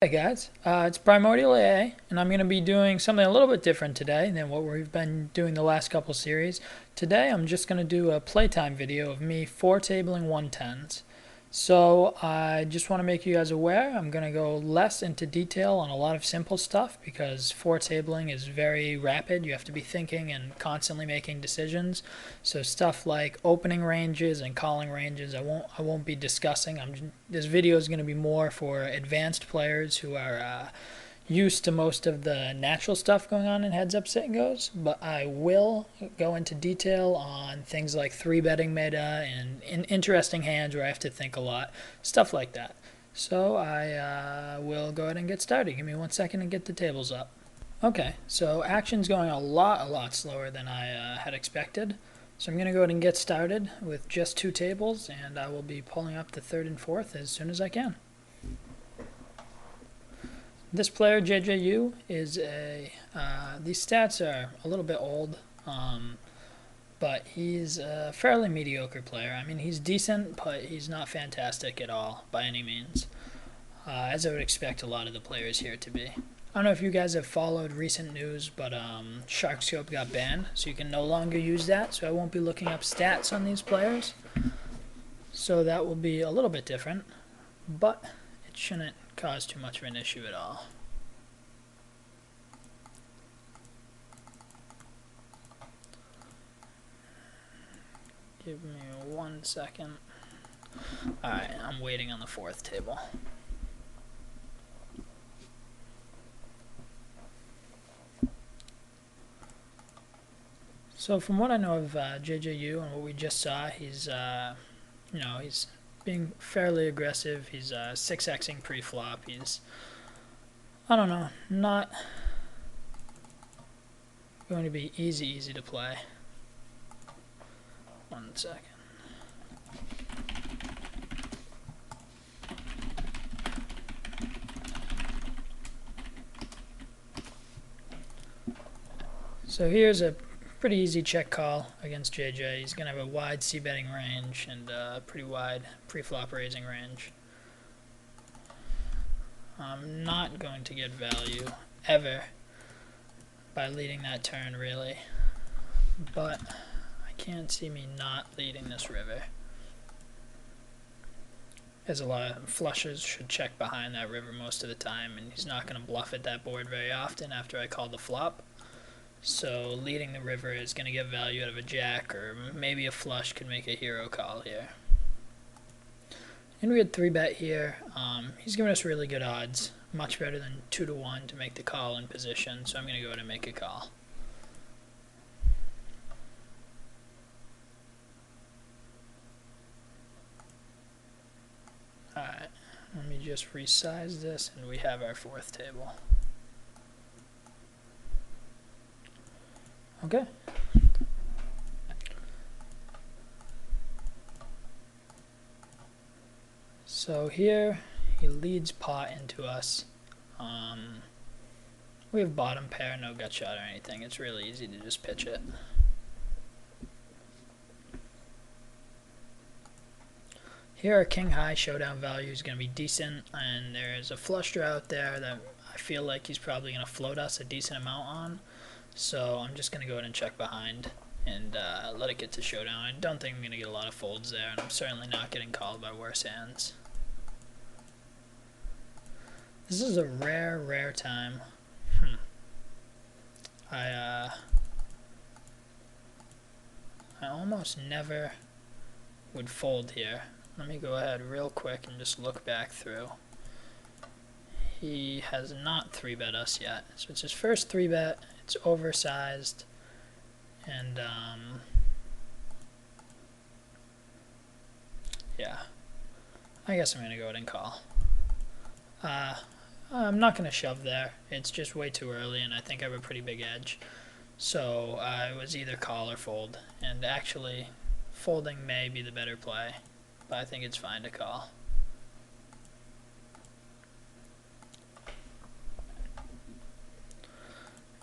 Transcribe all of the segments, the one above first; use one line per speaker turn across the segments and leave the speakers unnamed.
Hey guys, it's PrimordialAA, and I'm going to be doing something a little bit different today than what we've been doing the last couple series. Today I'm just going to do a playtime video of me four tabling 110s. So I just want to make you guys aware, I'm going to go less into detail on a lot of simple stuff because four tabling is very rapid. You have to be thinking and constantly making decisions. So stuff like opening ranges and calling ranges, I won't be discussing. This video is going to be more for advanced players who are used to most of the natural stuff going on in heads up sit and goes, but I will go into detail on things like 3-betting meta and in interesting hands where I have to think a lot, stuff like that. So I will go ahead and get started. Give me 1 second and get the tables up. Okay, so action's going a lot slower than I had expected. So I'm going to go ahead and get started with just 2 tables, and I will be pulling up the 3rd and 4th as soon as I can. This player, JJU, is these stats are a little bit old, but he's a fairly mediocre player. I mean, he's decent, but he's not fantastic at all by any means, as I would expect a lot of the players here to be. I don't know if you guys have followed recent news, but Sharkscope got banned, so you can no longer use that, so I won't be looking up stats on these players. So that will be a little bit different, but it shouldn't cause too much of an issue at all. Give me 1 second. Alright, I'm waiting on the 4th table. So from what I know of JJU and what we just saw, he's he's being fairly aggressive. He's 6xing pre-flop. He's, I don't know, not going to be easy to play. 1 second. So here's a pretty easy check call against JJ. He's going to have a wide c-betting range and a pretty wide pre-flop raising range. I'm not going to get value ever by leading that turn, really, but I can't see me not leading this river, as a lot of flushes should check behind that river most of the time, and he's not going to bluff at that board very often after I call the flop. So leading the river is going to get value out of a jack, or maybe a flush could make a hero call here. And we had 3-bet here. He's giving us really good odds, much better than 2-1 to make the call in position, so I'm going to go ahead and make a call. Alright, let me just resize this, and we have our 4th table. Okay. So here he leads pot into us. We have bottom pair, no gut shot or anything. It's really easy to just pitch it. Here our king high showdown value is going to be decent, and there's a flush draw out there that I feel like he's probably going to float us a decent amount on. So I'm just going to go ahead and check behind and let it get to showdown. I don't think I'm going to get a lot of folds there, and I'm certainly not getting called by worse hands. This is a rare time. I almost never would fold here. Let me go ahead real quick and just look back through. He has not 3-bet us yet, so it's his first 3-bet. It's oversized, and yeah, I guess I'm going to go ahead and call. I'm not going to shove there. It's just way too early, and I think I have a pretty big edge. So it was either call or fold, and actually folding may be the better play, but I think it's fine to call.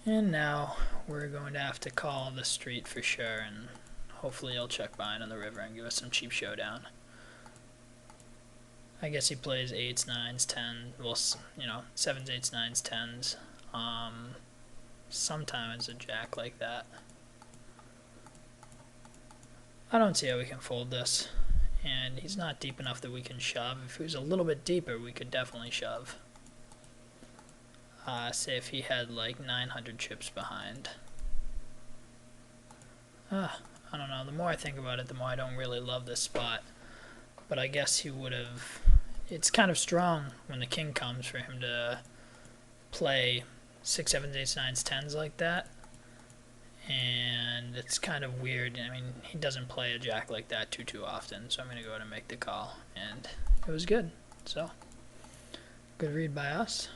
And now we're going to have to call the street for sure, and hopefully he'll check behind on the river and give us some cheap showdown. I guess he plays 8s, 9s, 10s, well, 7s, 8s, 9s, 10s. Sometimes a jack like that. I don't see how we can fold this. And he's not deep enough that we can shove. If he was a little bit deeper, we could definitely shove. Say if he had like 900 chips behind. I don't know. The more I think about it, the more I don't really love this spot. But I guess he would have... It's kind of strong when the king comes for him to play 6, 7, 8, 9s, 10s like that. And it's kind of weird. I mean, he doesn't play a jack like that too often. So I'm going to go ahead and make the call. And it was good. So, good read by us.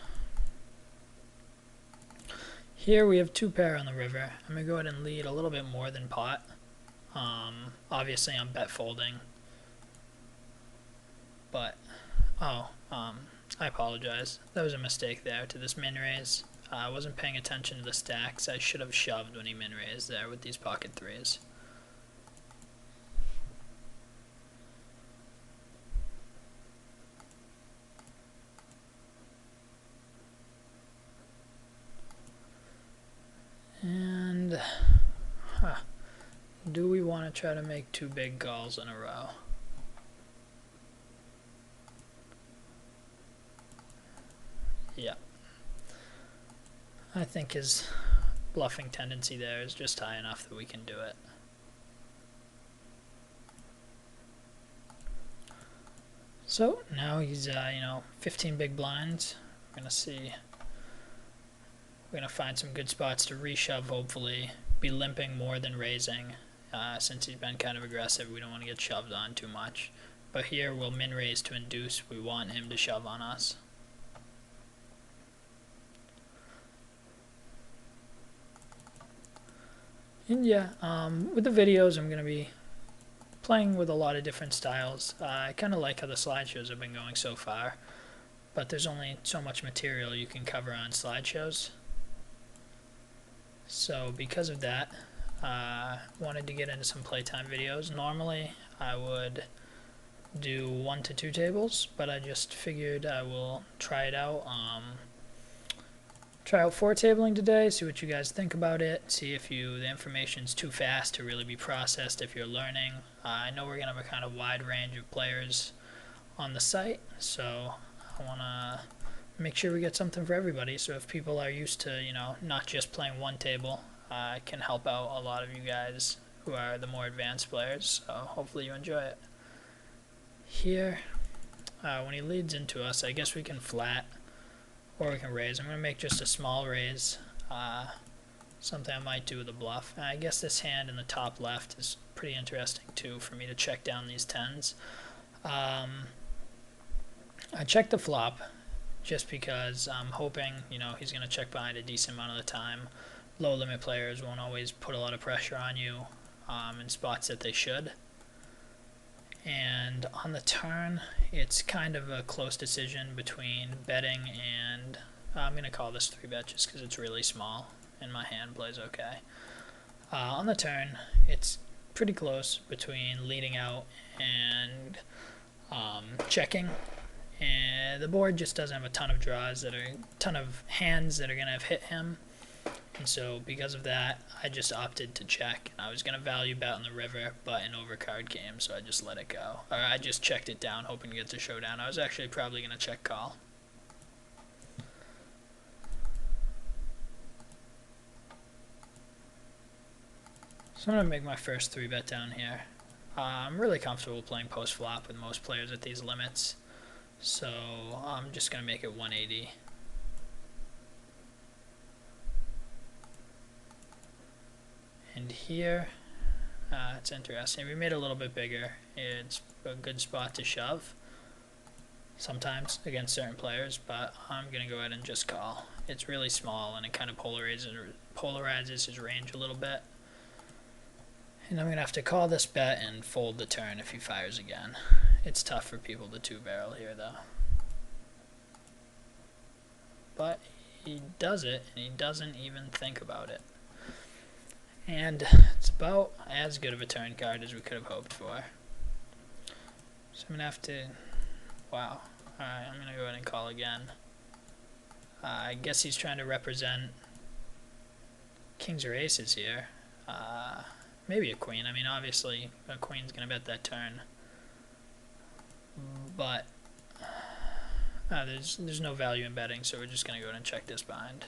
Here we have 2 pair on the river. I'm going to go ahead and lead a little bit more than pot. Obviously I'm bet folding. But, I apologize. That was a mistake there to this min raise. I wasn't paying attention to the stacks. I should have shoved when he min raised there with these pocket 3s. And, do we want to try to make 2 big calls in a row? Yeah. I think his bluffing tendency there is just high enough that we can do it. So now he's, 15 big blinds. We're going to see. We're going to find some good spots to reshove, hopefully. Be limping more than raising. Since he's been kind of aggressive, we don't want to get shoved on too much. But here we'll min raise to induce. We want him to shove on us. And yeah, with the videos I'm going to be playing with a lot of different styles. I kind of like how the slideshows have been going so far, but there's only so much material you can cover on slideshows. So because of that, wanted to get into some playtime videos. Normally I would do 1 to 2 tables, but I just figured I will try it out. Try out 4 tabling today, see what you guys think about it, see if the information's too fast to really be processed if you're learning. I know we're going to have a kind of wide range of players on the site, so I want to make sure we get something for everybody. So if people are used to, not just playing 1 table, I can help out a lot of you guys who are the more advanced players, so hopefully you enjoy it. Here, when he leads into us, I guess we can flat. Or we can raise. I'm going to make just a small raise. Something I might do with a bluff. And I guess this hand in the top left is pretty interesting too for me to check down these 10s. I checked the flop just because I'm hoping, he's going to check behind a decent amount of the time. Low limit players won't always put a lot of pressure on you in spots that they should. And on the turn, it's kind of a close decision between betting and I'm going to call this 3-bet just because it's really small and my hand plays okay. On the turn, it's pretty close between leading out and checking. And the board just doesn't have a ton of draws ton of hands that are going to have hit him. And so because of that, I just opted to check. I was going to value bet on the river, but an overcard came, so I just let it go. Or I just checked it down, hoping to get to showdown. I was actually probably going to check call. So I'm going to make my first 3-bet down here. I'm really comfortable playing post-flop with most players at these limits. So I'm just going to make it 180. And here, it's interesting. We made it a little bit bigger. It's a good spot to shove sometimes against certain players, but I'm going to go ahead and just call. It's really small and it kind of polarizes his range a little bit. And I'm going to have to call this bet and fold the turn if he fires again. It's tough for people to 2-barrel here though. But he does it and he doesn't even think about it. And it's about as good of a turn card as we could have hoped for. So I'm going to have to Wow. Alright, I'm going to go ahead and call again. I guess he's trying to represent kings or aces here. Maybe a queen. I mean, obviously, a queen's going to bet that turn. But there's no value in betting, so we're just going to go ahead and check this behind.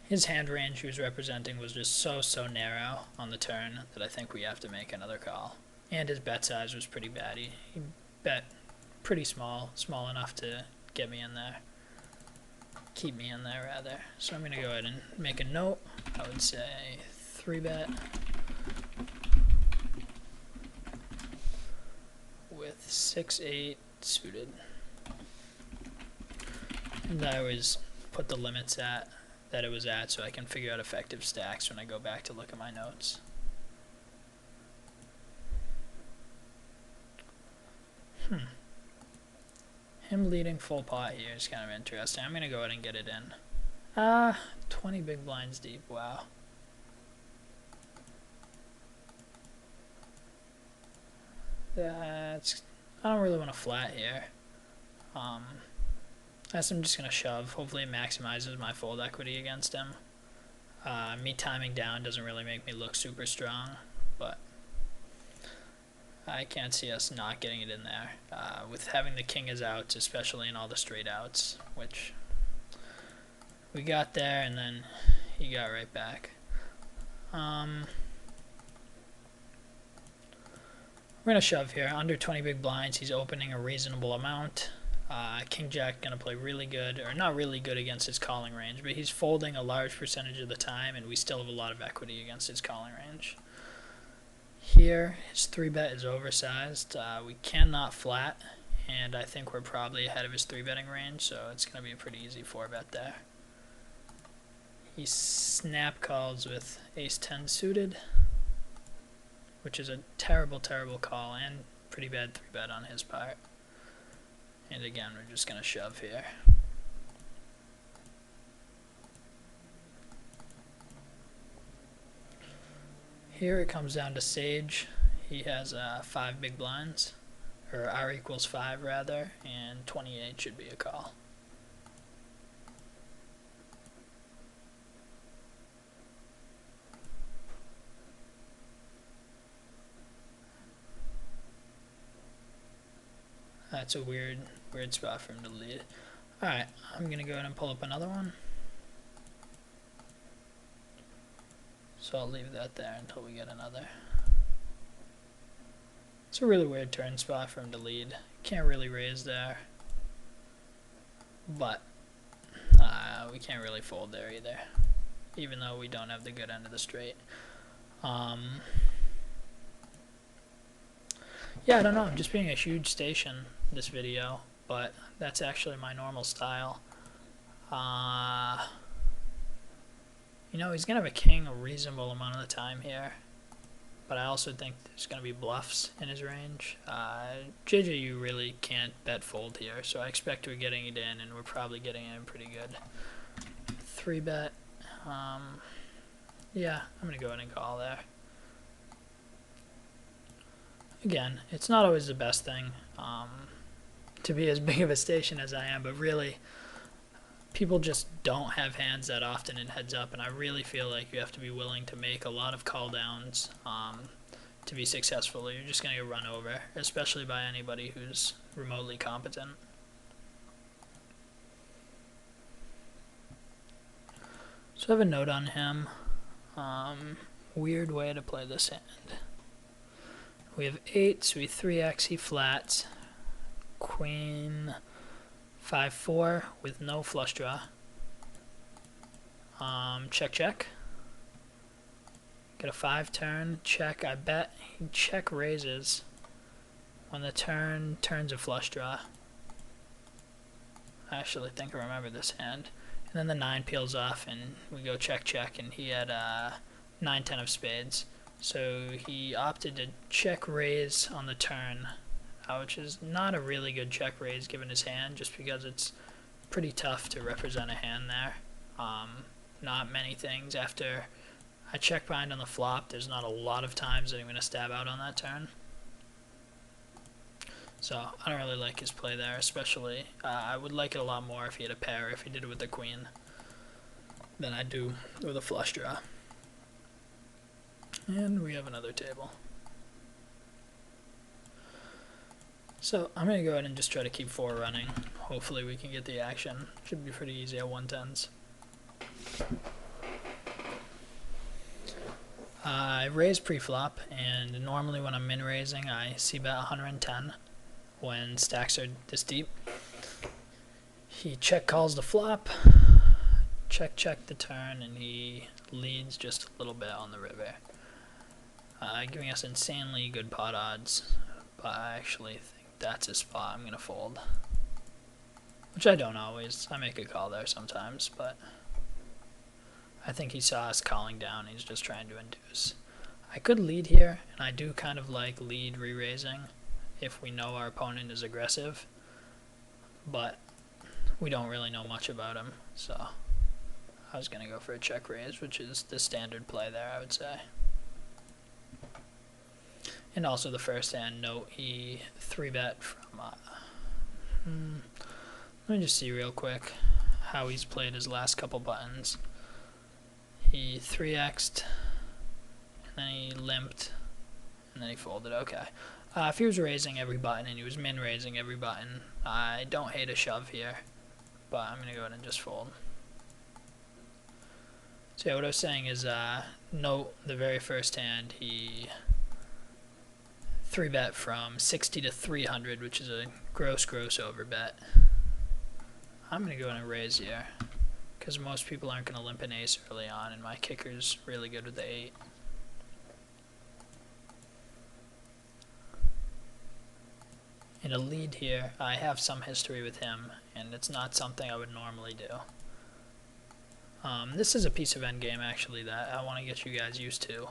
His hand range he was representing was just so narrow on the turn that I think we have to make another call. And his bet size was pretty bad. He bet pretty small enough to get me in there. Keep me in there, rather. So I'm going to go ahead and make a note. I would say 3-bet with 6-8 suited. And I always put the limits at that it was at so I can figure out effective stacks when I go back to look at my notes. Him leading full pot here is kind of interesting. I'm going to go ahead and get it in. 20 big blinds deep, wow. I don't really want to flat here. Guess I'm just going to shove. Hopefully it maximizes my fold equity against him. Me timing down doesn't really make me look super strong, but I can't see us not getting it in there. With having the king as outs, especially in all the straight outs, which we got there and then he got right back. We're going to shove here. Under 20 big blinds, he's opening a reasonable amount. King Jack going to play really good, or not really good against his calling range, but he's folding a large percentage of the time, and we still have a lot of equity against his calling range. Here, his 3-bet is oversized. We cannot flat, and I think we're probably ahead of his 3-betting range, so it's going to be a pretty easy 4-bet there. He snap calls with ace-10 suited, which is a terrible call, and pretty bad 3-bet on his part. And again, we're just going to shove here. Here it comes down to Sage. He has 5 big blinds, or R equals 5 rather, and 28 should be a call. That's a weird spot for him to lead. Alright, I'm going to go ahead and pull up another one. So I'll leave that there until we get another. It's a really weird turn spot for him to lead. Can't really raise there. But we can't really fold there either, even though we don't have the good end of the straight. Yeah, I don't know. I'm just being a huge station this video, but that's actually my normal style. You know, he's going to have a king a reasonable amount of the time here, but I also think there's going to be bluffs in his range. JJU really can't bet fold here, so I expect we're getting it in, and we're probably getting it in pretty good. 3-bet. Yeah, I'm going to go ahead and call there. Again, it's not always the best thing to be as big of a station as I am, but really, people just don't have hands that often in heads up, and I really feel like you have to be willing to make a lot of call downs to be successful. You're just going to get run over, especially by anybody who's remotely competent. So I have a note on him. Weird way to play this hand. We have 8, so we 3x, he flats. Queen 5-4 with no flush draw. Check, check. Get a 5 turn, check, I bet he check raises when the turn turns a flush draw. I actually think I remember this hand. And then the 9 peels off and we go check, check, and he had 9-10 of spades. So he opted to check raise on the turn, which is not a really good check raise given his hand, just because it's pretty tough to represent a hand there. Not many things after I check behind on the flop. There's not a lot of times that I'm going to stab out on that turn. So I don't really like his play there, especially. I would like it a lot more if he had a pair, if he did it with the queen, than I do with a flush draw. And we have another table. So I'm going to go ahead and just try to keep 4 running. Hopefully we can get the action. Should be pretty easy at 110s. I raise pre-flop, and normally when I'm min-raising I c-bet 110 when stacks are this deep. He check calls the flop, check the turn, and he leads just a little bit on the river, giving us insanely good pot odds, but I actually think that's his spot. I'm going to fold, which I don't always. I make a call there sometimes, but I think he saw us calling down. He's just trying to induce. I could lead here, and I do kind of like lead re-raising if we know our opponent is aggressive, but we don't really know much about him, so I was going to go for a check raise, which is the standard play there, I would say. And also the first hand, note he 3-bet from, let me just see real quick how he's played his last couple buttons. He 3x'd, and then he limped, and then he folded. Okay. If he was raising every button and he was min-raising every button, I don't hate a shove here, but I'm going to go ahead and just fold. So yeah, what I was saying is, note the very first hand, he 3-bet from 60 to 300, which is a gross overbet. I'm going to go ahead and raise here, because most people aren't going to limp an ace early on, and my kicker's really good with the 8. In a lead here, I have some history with him, and it's not something I would normally do. This is a piece of endgame, actually, that I want to get you guys used to.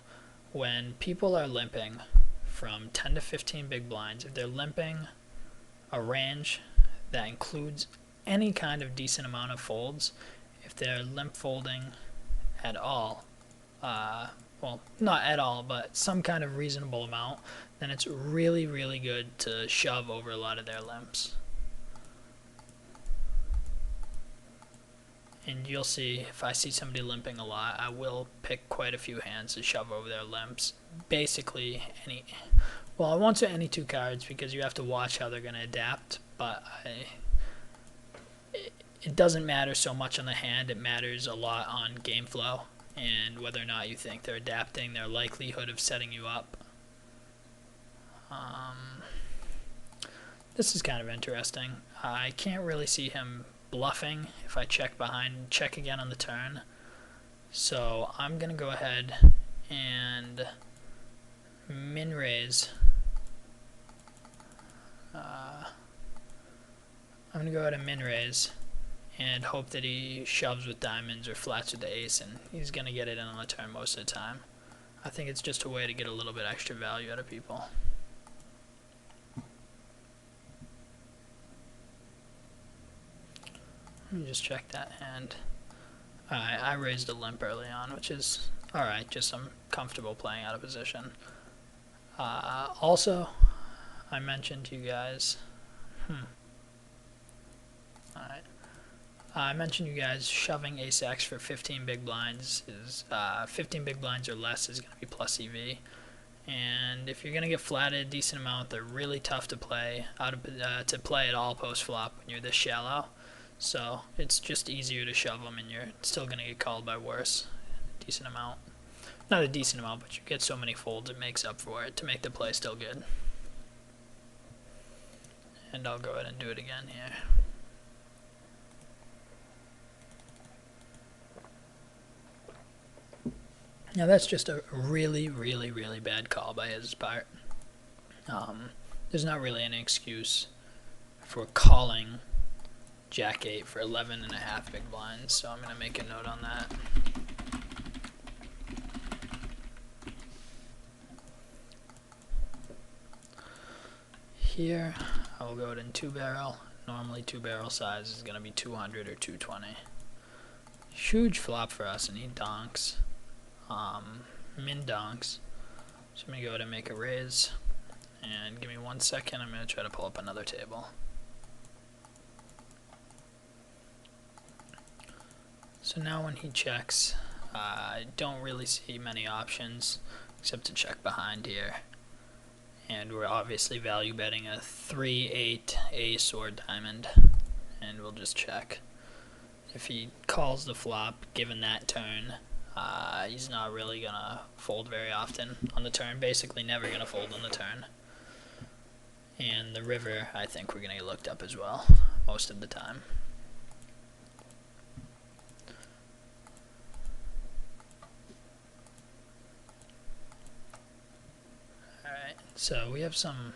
When people are limping from 10 to 15 big blinds, if they're limping a range that includes any kind of decent amount of folds, if they're limp folding at all, well, not at all, but some kind of reasonable amount, then it's really, really good to shove over a lot of their limps. And you'll see, if I see somebody limping a lot, I will pick quite a few hands to shove over their limps. Basically, well, I won't say any 2 cards because you have to watch how they're going to adapt, but it doesn't matter so much on the hand. It matters a lot on game flow and whether or not you think they're adapting, their likelihood of setting you up. This is kind of interesting. I can't really see him bluffing if I check behind, check again on the turn. So I'm going to go ahead and min-raise. I'm going to go ahead and min-raise and hope that he shoves with diamonds or flats with the ace, and he's going to get it in on the turn most of the time. I think it's just a way to get a little bit extra value out of people. Let me just check that hand. Alright, I raised a limp early on, which is alright, just I'm comfortable playing out of position. Also, I mentioned to you guys, alright, I mentioned you guys shoving ace-x for 15 big blinds is, 15 big blinds or less is going to be plus EV. And if you're going to get flatted a decent amount, they're really tough to play to play at all post-flop when you're this shallow. So it's just easier to shove them, and you're still going to get called by worse. Decent amount. Not a decent amount, but you get so many folds it makes up for it to make the play still good. And I'll go ahead and do it again here. Now that's just a really, really, really bad call by his part. There's not really any excuse for calling Jack-8 for 11.5 big blinds, so I'm going to make a note on that. Here, I will go ahead and 2-barrel. Normally 2-barrel size is going to be 200 or 220. Huge flop for us, and he donks. min donks. So I'm going to go ahead and make a raise. And give me 1 second, I'm going to try to pull up another table. So now when he checks, I don't really see many options except to check behind here. And we're obviously value betting a 3-8 ace or diamond. And we'll just check. If he calls the flop, given that turn, he's not really going to fold very often on the turn. Basically never going to fold on the turn. And the river, I think we're going to get looked up as well, most of the time. Alright, so we have some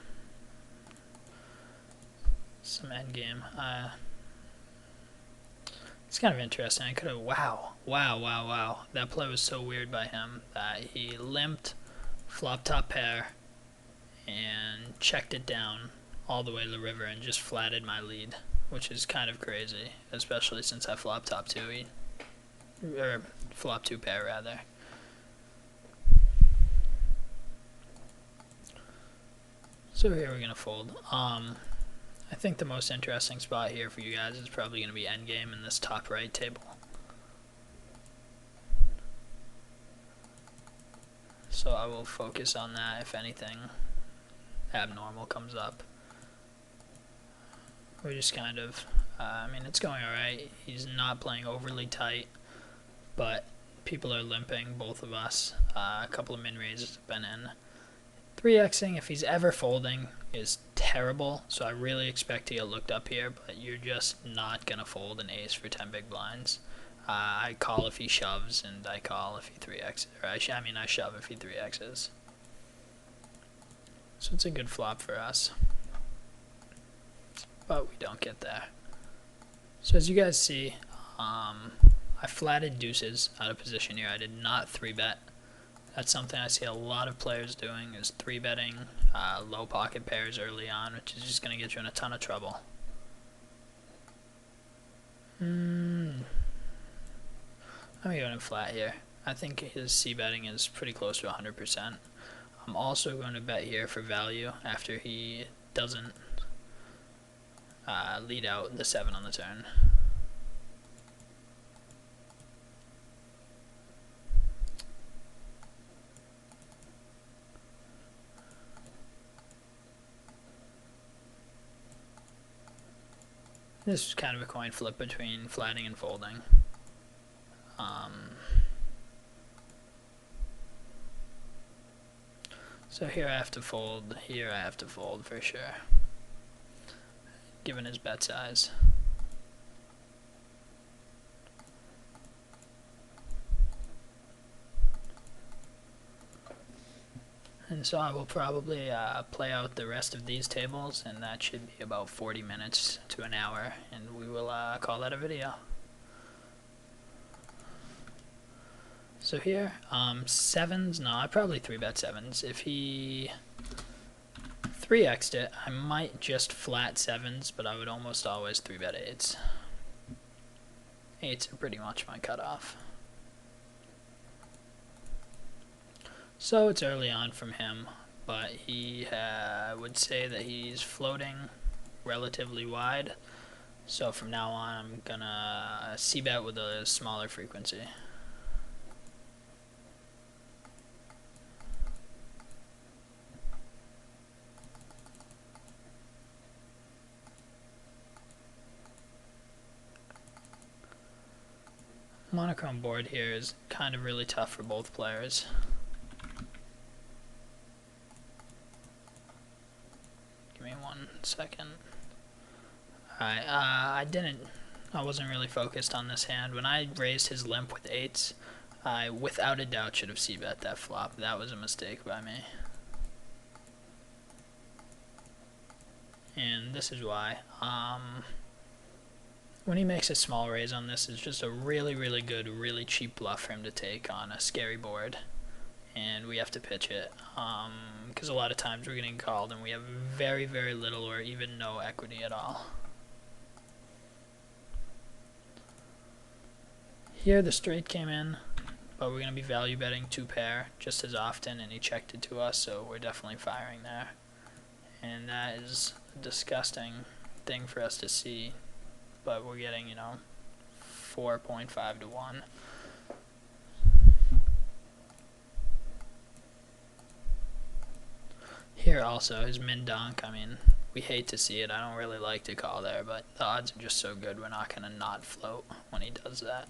endgame. It's kind of interesting. I could have, wow. That play was so weird by him that he limped, flop top pair, and checked it down all the way to the river and just flatted my lead, which is kind of crazy, especially since I flop top two, or flop two pair rather. So here we're gonna fold. I think the most interesting spot here for you guys is probably gonna be endgame in this top right table. So I will focus on that if anything abnormal comes up. We're just kind of, I mean, it's going alright. He's not playing overly tight, but people are limping, both of us. A couple of min raises have been in. 3xing, if he's ever folding, is terrible, so I really expect to get looked up here, but you're just not going to fold an ace for 10 big blinds. I call if he shoves, and I call if he 3x's, or I shove if he 3x's. So it's a good flop for us, but we don't get there. So as you guys see, I flatted deuces out of position here. I did not 3-bet. That's something I see a lot of players doing, is 3-betting low pocket pairs early on, which is just going to get you in a ton of trouble. I'm going to go in flat here. I think his c-betting is pretty close to 100%. I'm also going to bet here for value after he doesn't lead out the 7 on the turn. This is kind of a coin flip between flatting and folding. So here I have to fold, here I have to fold for sure, given his bet size. And so I will probably play out the rest of these tables, and that should be about 40 minutes to an hour, and we will call that a video. So here, sevens, no, I probably 3-bet sevens. If he 3x'd it, I might just flat sevens, but I would almost always 3-bet eights. Eights are pretty much my cutoff. So it's early on from him, but he would say that he's floating relatively wide. So from now on, I'm gonna c-bet with a smaller frequency. Monochrome board here is kind of really tough for both players. Give me 1 second. Alright, I wasn't really focused on this hand. When I raised his limp with eights, I without a doubt should have c-bet that flop. That was a mistake by me. And this is why. When he makes a small raise on this, it's just a really, really good, really cheap bluff for him to take on a scary board. And we have to pitch it, because a lot of times we're getting called and we have very, very little or even no equity at all. Here the straight came in, but we're going to be value betting 2 pair just as often, and he checked it to us, so we're definitely firing there. And that is a disgusting thing for us to see, but we're getting, 4.5 to 1. Here also, his min donk, I mean, we hate to see it. I don't really like to call there, but the odds are just so good we're not going to not float when he does that.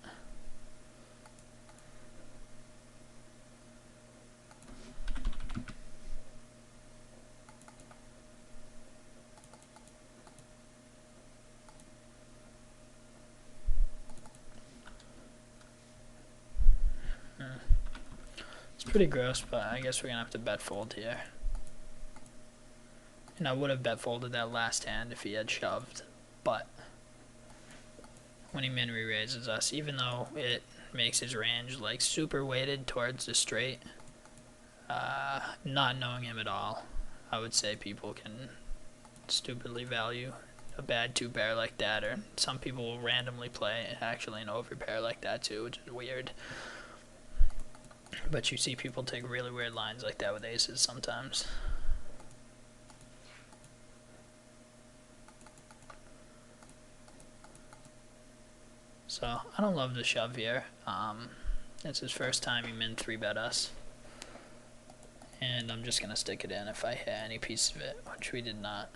It's pretty gross, but I guess we're going to have to bet fold here. And I would have bet folded that last hand if he had shoved, but when he min re-raises us, even though it makes his range like super weighted towards the straight, not knowing him at all, I would say people can stupidly value a bad 2 pair like that, or some people will randomly play actually an over pair like that too, which is weird. But you see people take really weird lines like that with aces sometimes. So I don't love the shove here. It's his first time he min 3-bet us. And I'm just going to stick it in if I hit any piece of it, which we did not.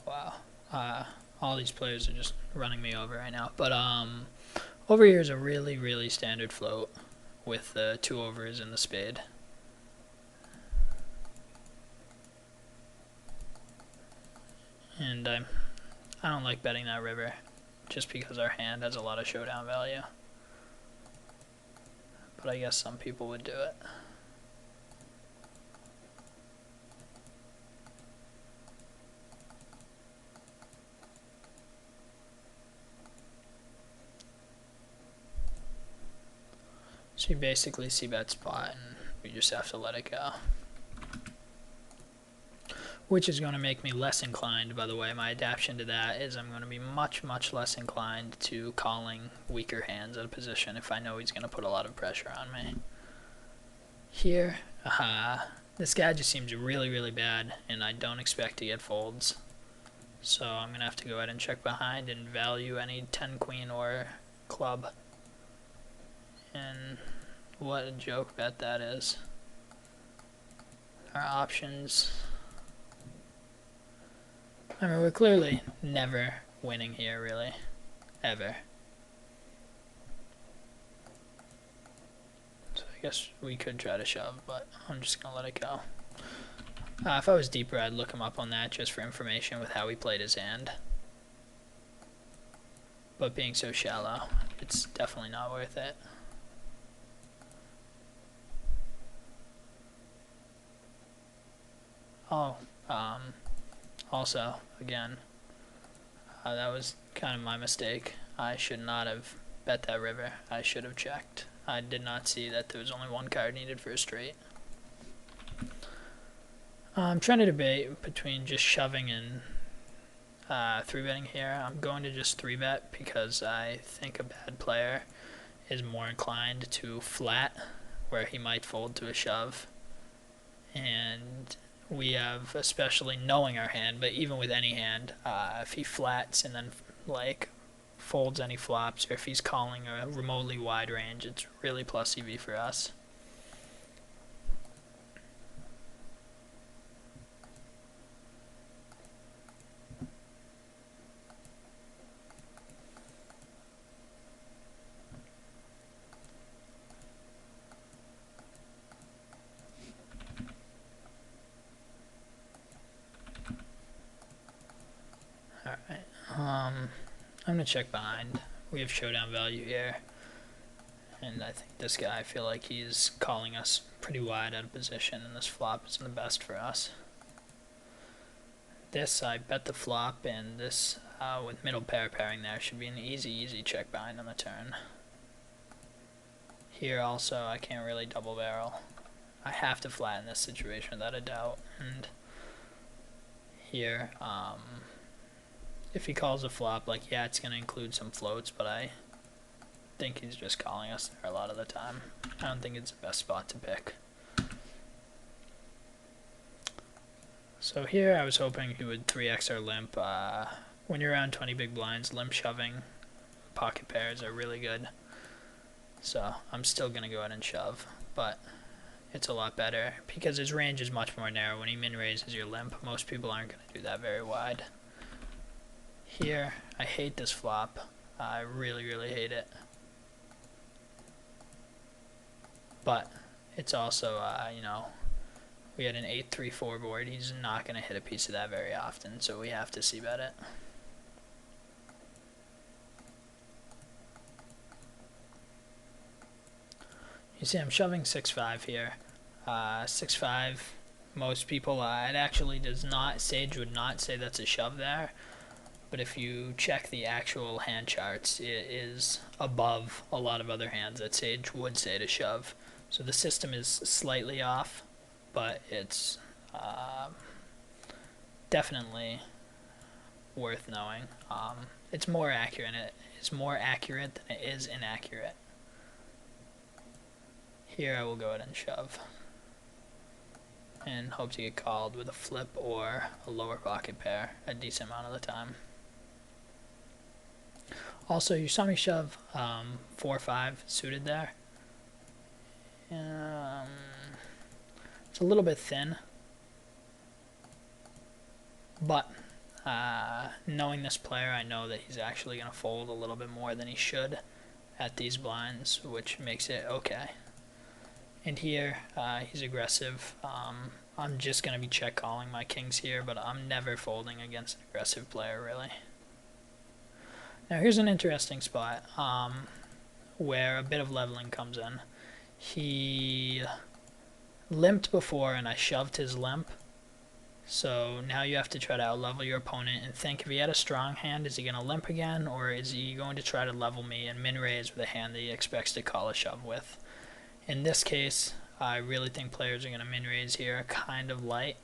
Wow. All these players are just running me over right now. But over here is a really, really standard float with the 2 overs and the spade. And I don't like betting that river just because our hand has a lot of showdown value. But I guess some people would do it. So you basically see bet spot and we just have to let it go. Which is going to make me less inclined, by the way. My adaptation to that is I'm going to be much, much less inclined to calling weaker hands at a position if I know he's going to put a lot of pressure on me. Here, this guy just seems really, really bad, and I don't expect to get folds. So I'm going to have to go ahead and check behind and value any 10 queen or club. And what a joke bet that is. Our options... I mean, we're clearly never winning here, really. Ever. So I guess we could try to shove, but I'm just going to let it go. If I was deeper, I'd look him up on that just for information with how he played his hand. But being so shallow, it's definitely not worth it. Oh, also, again, that was kind of my mistake. I should not have bet that river. I should have checked. I did not see that there was only 1 card needed for a straight. I'm trying to debate between just shoving and 3-betting here. I'm going to just 3-bet because I think a bad player is more inclined to flat, where he might fold to a shove. And we have, especially knowing our hand, but even with any hand, if he flats and then like folds any flops, or if he's calling a remotely wide range, it's really plus EV for us. Alright, I'm going to check behind. We have showdown value here. And I think this guy, I feel like he's calling us pretty wide out of position, and this flop isn't the best for us. This, I bet the flop, and this, with middle pair pairing there, should be an easy check behind on the turn. Here also, I can't really double barrel. I have to flatten this situation without a doubt. And here, if he calls a flop, like, yeah, it's going to include some floats, but I think he's just calling us there a lot of the time. I don't think it's the best spot to pick. So here I was hoping he would 3x or limp. When you're around 20 big blinds, limp shoving pocket pairs are really good. So I'm still going to go ahead and shove, but it's a lot better because his range is much more narrow. When he min raises your limp, most people aren't going to do that very wide. Here, I hate this flop. I really, really hate it. But it's also, you know, we had an 8-3-4 board. He's not going to hit a piece of that very often, so we have to c-bet it. You see I'm shoving 6-5 here. 6-5, most people, it actually does not, Sage would not say that's a shove there. But if you check the actual hand charts, it is above a lot of other hands that Sage would say to shove. So the system is slightly off, but it's definitely worth knowing. It's more accurate. It's more accurate than it is inaccurate. Here I will go ahead and shove and hope to get called with a flip or a lower pocket pair a decent amount of the time. Also, you saw me shove 4-5 suited there. It's a little bit thin, but knowing this player, I know that he's actually going to fold a little bit more than he should at these blinds, which makes it okay. And here, he's aggressive. I'm just going to be check calling my kings here, but I'm never folding against an aggressive player, really. Now here's an interesting spot where a bit of leveling comes in. He limped before and I shoved his limp. So now you have to try to outlevel your opponent and think, if he had a strong hand, is he going to limp again, or is he going to try to level me and min raise with a hand that he expects to call a shove with? In this case, I really think players are going to min raise here kind of light.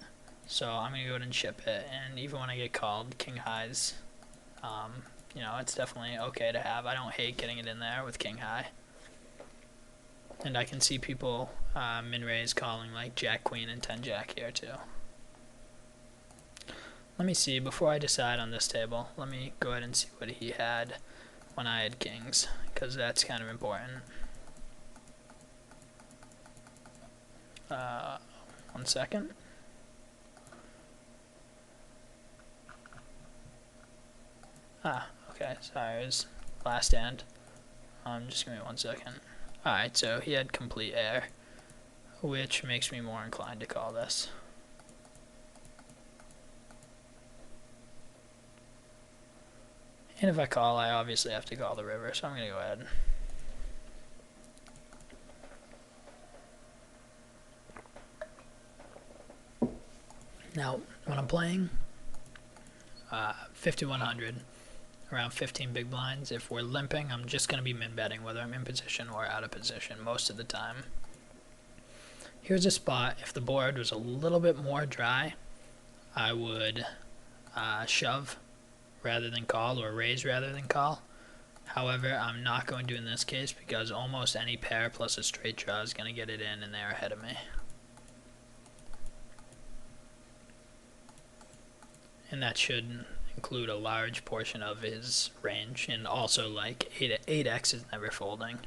So I'm going to go ahead and chip it, and even when I get called king highs, you know, it's definitely okay to have. I don't hate getting it in there with king high. And I can see people min raise calling like jack queen and 10 jack here too. Let me see, before I decide on this table, let me go ahead and see what he had when I had kings, because that's kind of important. 1 second. Okay, sorry, it was last hand. Just give me 1 second. Alright, so he had complete air, which makes me more inclined to call this. And if I call, I obviously have to call the river, so I'm going to go ahead. Now, when I'm playing 5100, around 15 big blinds, if we're limping, I'm just going to be min betting, whether I'm in position or out of position most of the time. Here's a spot, if the board was a little bit more dry, I would shove rather than call, or raise rather than call. However, I'm not going to in this case because almost any pair plus a straight draw is going to get it in, and they're ahead of me. And that should include a large portion of his range, and also like 8x is never folding.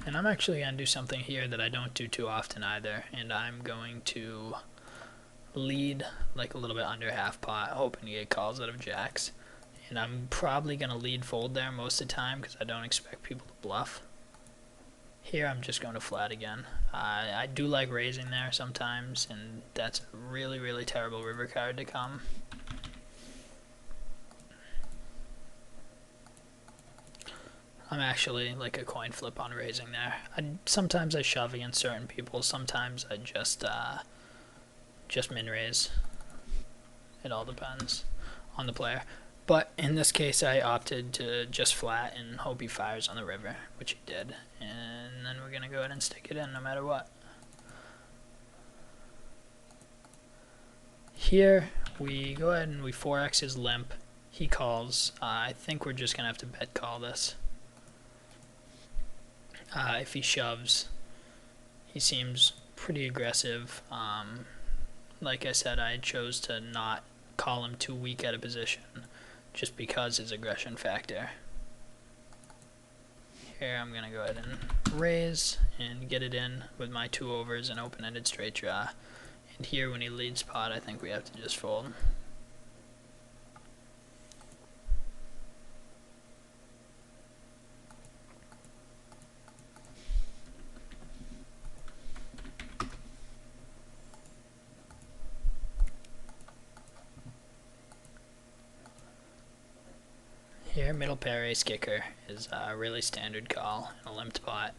And I'm actually going to do something here that I don't do too often either, and I'm going to lead like a little bit under half pot, hoping to get calls out of jacks. And I'm probably going to lead fold there most of the time because I don't expect people to bluff. Here I'm just going to flat again. I do like raising there sometimes, and that's a really, really terrible river card to come. I'm actually like a coin flip on raising there. Sometimes I shove against certain people, sometimes I just min raise. It all depends on the player. But in this case, I opted to just flat and hope he fires on the river, which he did. And then we're going to go ahead and stick it in no matter what. here we go ahead and we 4x his limp. He calls. I think we're just going to have to bet call this. If he shoves, he seems pretty aggressive. Like I said, I chose to not call him too weak at a position just because his aggression factor. Here I'm going to go ahead and raise and get it in with my 2 overs and open-ended straight draw. And here when he leads pot, I think we have to just fold. Here, middle pair ace kicker is a really standard call in a limped pot.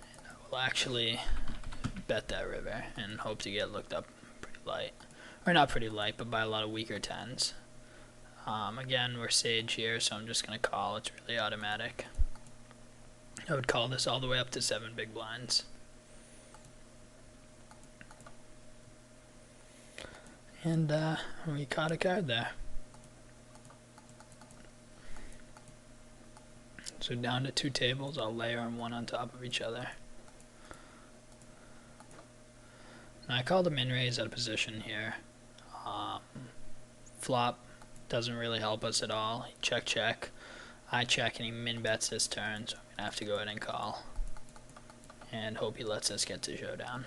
And I will actually bet that river and hope to get looked up pretty light. Or not pretty light, but by a lot of weaker tens. Again, we're sage here, so I'm just going to call. It's really automatic. I would call this all the way up to 7 big blinds. And we caught a card there. So down to 2 tables, I'll layer them one on top of each other. Now I called a min raise at a position here. Flop doesn't really help us at all. Check, check. I check and he min bets this turn, so I'm going to have to go ahead and call. And hope he lets us get to showdown.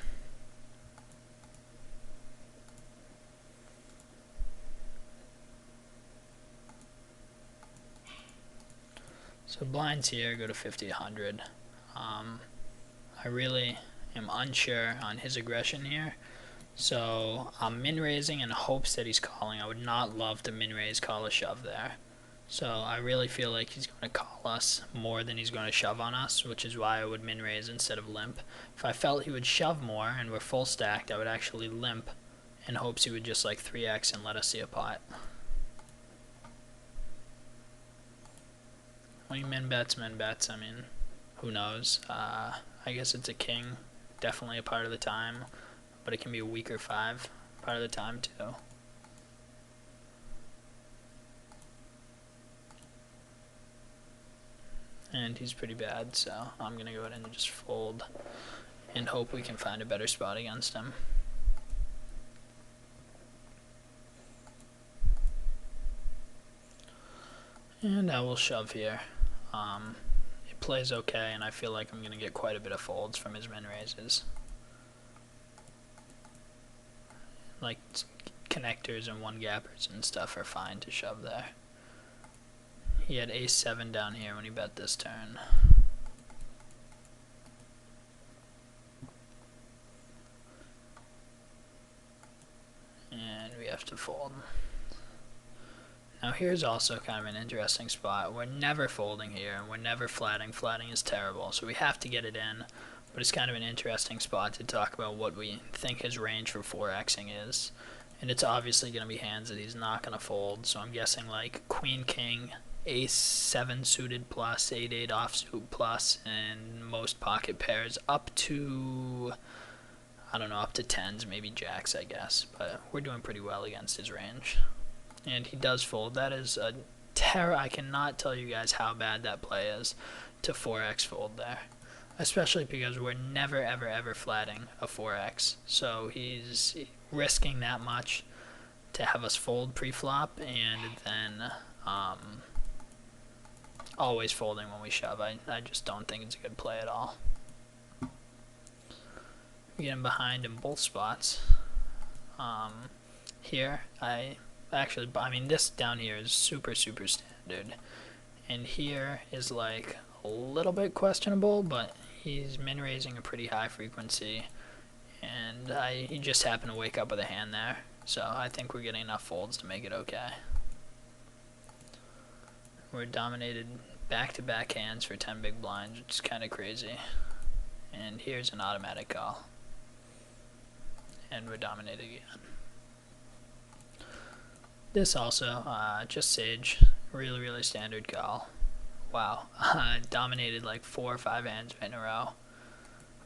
So blinds here go to 50, 100. I really am unsure on his aggression here. So I'm min raising in hopes that he's calling. I would not love to min raise, call a shove there. So I really feel like he's going to call us more than he's going to shove on us, which is why I would min raise instead of limp. If I felt he would shove more and we're full stacked, I would actually limp in hopes he would just like 3x and let us see a pot. When he min bets, I mean, who knows? I guess it's a king, definitely a part of the time, but it can be a weaker 5 part of the time too. And he's pretty bad, so I'm going to go ahead and just fold and hope we can find a better spot against him. And I will shove here. It plays okay, and I feel like I'm going to get quite a bit of folds from his min raises. Like connectors and 1-gappers and stuff are fine to shove there. He had ace-7 down here when he bet this turn. And we have to fold. Now here's also kind of an interesting spot. We're never folding here, and we're never flatting. Flatting is terrible, so we have to get it in. But it's kind of an interesting spot to talk about what we think his range for 4xing is. And it's obviously going to be hands that he's not going to fold, so I'm guessing like Queen King, Ace-7 suited plus, 8-8 offsuit plus, and most pocket pairs up to, I don't know, up to 10s, maybe jacks I guess. But we're doing pretty well against his range. And he does fold. That is a terror. I cannot tell you guys how bad that play is to 4x fold there. Especially because we're never, ever, ever flatting a 4x. So he's risking that much to have us fold pre-flop and then always folding when we shove. I just don't think it's a good play at all. We get him behind in both spots. Here, I mean, this down here is super, super standard. And here is like a little bit questionable, but he's min raising a pretty high frequency. And he just happened to wake up with a hand there. So I think we're getting enough folds to make it okay. We're dominated back-to-back hands for 10 big blinds, which is kind of crazy. And here's an automatic call. And we're dominated again. This also, just sage, really, really standard call. Wow, dominated like 4 or 5 hands right in a row.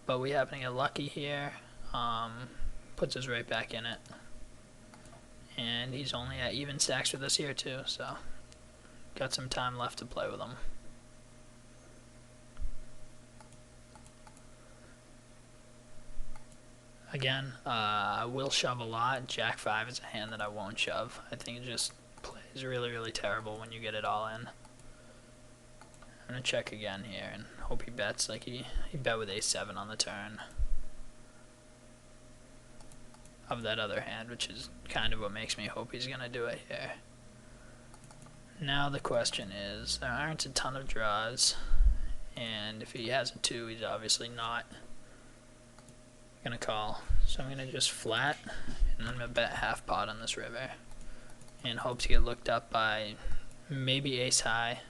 But we happen to get lucky here, puts us right back in it. And he's only at even stacks with us here too, so got some time left to play with him. Again, I will shove a lot. Jack 5 is a hand that I won't shove. I think it just plays really, really terrible when you get it all in. I'm going to check again here and hope he bets like he bet with A7 on the turn of that other hand, which is kind of what makes me hope he's going to do it here. Now the question is, there aren't a ton of draws, and if he has a 2, he's obviously not going to call. So I'm going to just flat, and I'm going to bet half pot on this river, and hope to get looked up by maybe ace high,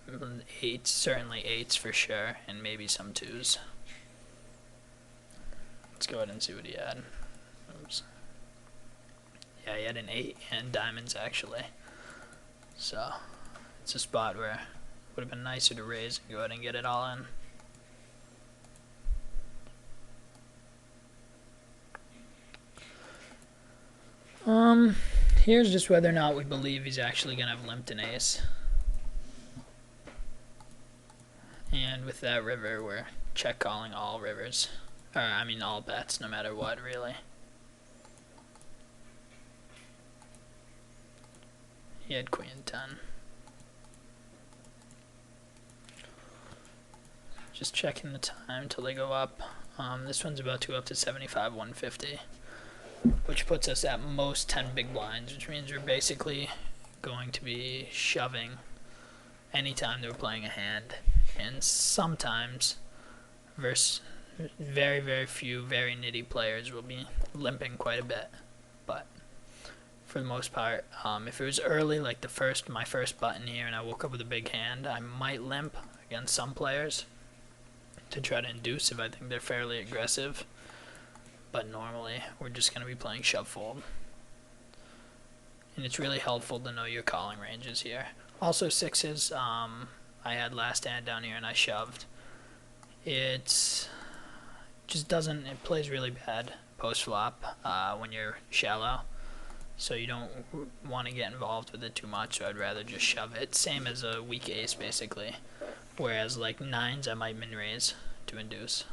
8s, certainly 8s for sure, and maybe some 2s. Let's go ahead and see what he had. Oops. Yeah, he had an 8 and diamonds actually. So it's a spot where it would have been nicer to raise and go ahead and get it all in. Here's just whether or not we believe he's actually going to have limped an ace. And with that river, we're check calling all rivers. Or, I mean all bets, no matter what, really. He had queen 10. Just checking the time till they go up. This one's about to go up to 75, 150. Which puts us at most 10 big blinds, which means we're basically going to be shoving anytime they're playing a hand. And sometimes, versus very, very few very nitty players, will be limping quite a bit. But for the most part, if it was early, like my first button here, and I woke up with a big hand, I might limp against some players to try to induce if I think they're fairly aggressive. But normally, we're just going to be playing shove fold. And it's really helpful to know your calling ranges here. Also 6s, I had last hand down here and I shoved. It just doesn't, it plays really bad post flop when you're shallow. So you don't want to get involved with it too much, so I'd rather just shove it. Same as a weak ace, basically. Whereas like 9s, I might min raise to induce.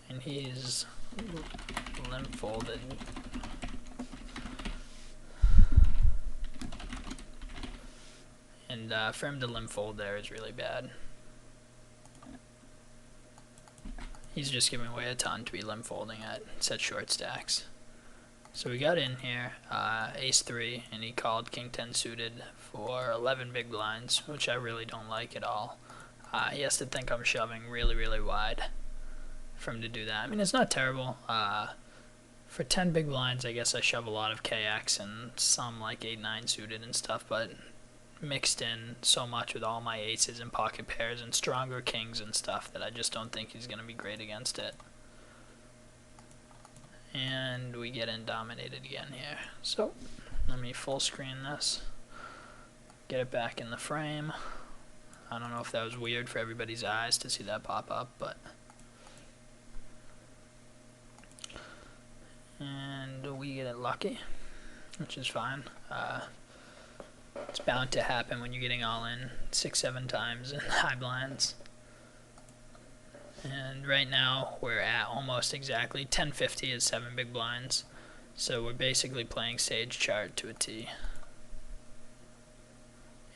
And he's limp folded. And for him to limp fold there is really bad. He's just giving away a ton to be limp folding at such short stacks. So we got in here, ace 3, and he called king 10 suited for 11 big blinds, which I really don't like at all. He has to think I'm shoving really, really wide for him to do that. I mean, it's not terrible. For 10 big blinds, I guess I shove a lot of KX and some like 8-9 suited and stuff, but mixed in so much with all my aces and pocket pairs and stronger kings and stuff that I just don't think he's going to be great against it. And we get in dominated again here. So let me full screen this, get it back in the frame. I don't know if that was weird for everybody's eyes to see that pop up, but and we get it lucky, which is fine. It's bound to happen when you're getting all in 6-7 times in high blinds. And right now we're at almost exactly 1050 is 7 big blinds, so we're basically playing sage chart to a T.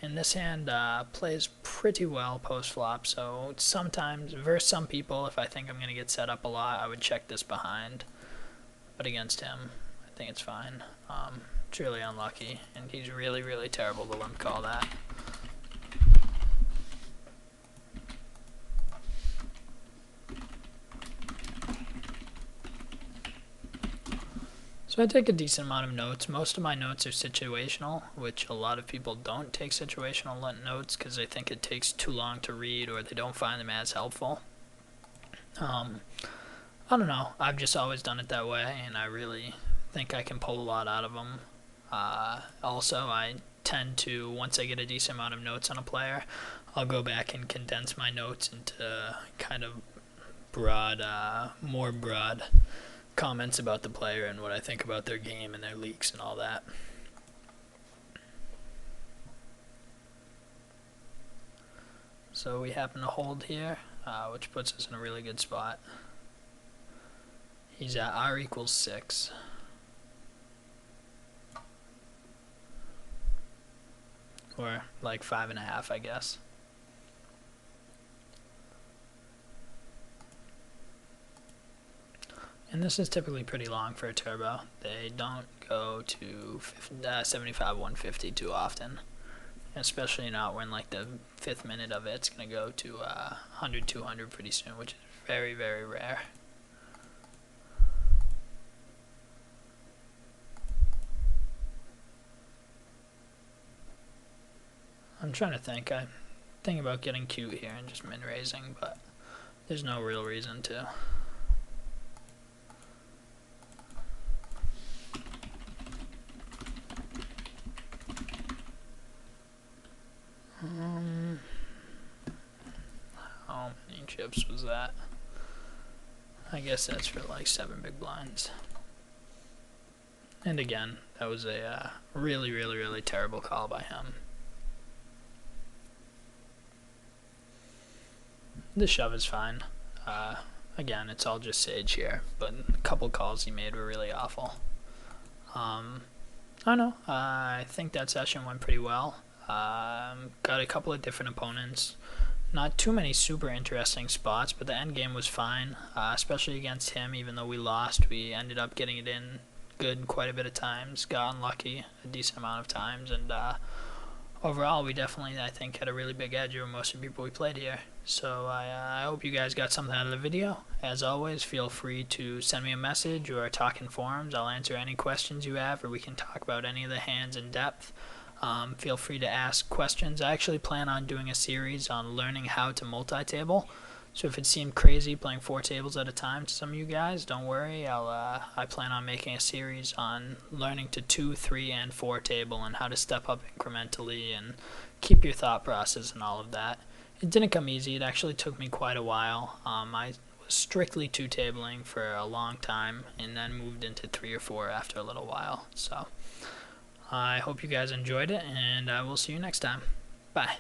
And this hand plays pretty well post flop, so sometimes versus some people, if I think I'm going to get set up a lot, I would check this behind. But against him, I think it's fine. It's really unlucky, and he's really, really terrible to limp call that. So I take a decent amount of notes. Most of my notes are situational, which a lot of people don't take situational notes because they think it takes too long to read or they don't find them as helpful. I don't know. I've just always done it that way, and I really think I can pull a lot out of them. Also, I tend to, once I get a decent amount of notes on a player, I'll go back and condense my notes into kind of more broad comments about the player and what I think about their game and their leaks and all that. So we happen to hold here, which puts us in a really good spot. He's at R equals 6. Or like 5.5, I guess. And this is typically pretty long for a turbo. They don't go to 75, 150 too often. Especially not when like the 5th minute of it's going to go to 100, 200 pretty soon, which is very, very rare. I'm trying to think. I'm thinking about getting cute here and just min-raising, but there's no real reason to. How many chips was that? I guess that's for like 7 big blinds. And again, that was a really, really, really terrible call by him. The shove is fine. Again, it's all just sage here, but a couple calls he made were really awful. I don't know. I think that session went pretty well. Got a couple of different opponents. Not too many super interesting spots, but the end game was fine, especially against him. Even though we lost, we ended up getting it in good quite a bit of times. Got unlucky a decent amount of times, and overall, we definitely, I think, had a really big edge over most of the people we played here. So I hope you guys got something out of the video. As always, feel free to send me a message or talk in forums. I'll answer any questions you have, or we can talk about any of the hands in depth. Feel free to ask questions. I actually plan on doing a series on learning how to multi-table. So if it seemed crazy playing 4 tables at a time to some of you guys, don't worry. I plan on making a series on learning to 2, 3, and 4 table and how to step up incrementally and keep your thought process and all of that. It didn't come easy. It actually took me quite a while. I was strictly 2 tabling for a long time and then moved into 3 or 4 after a little while. So I hope you guys enjoyed it, and I will see you next time. Bye.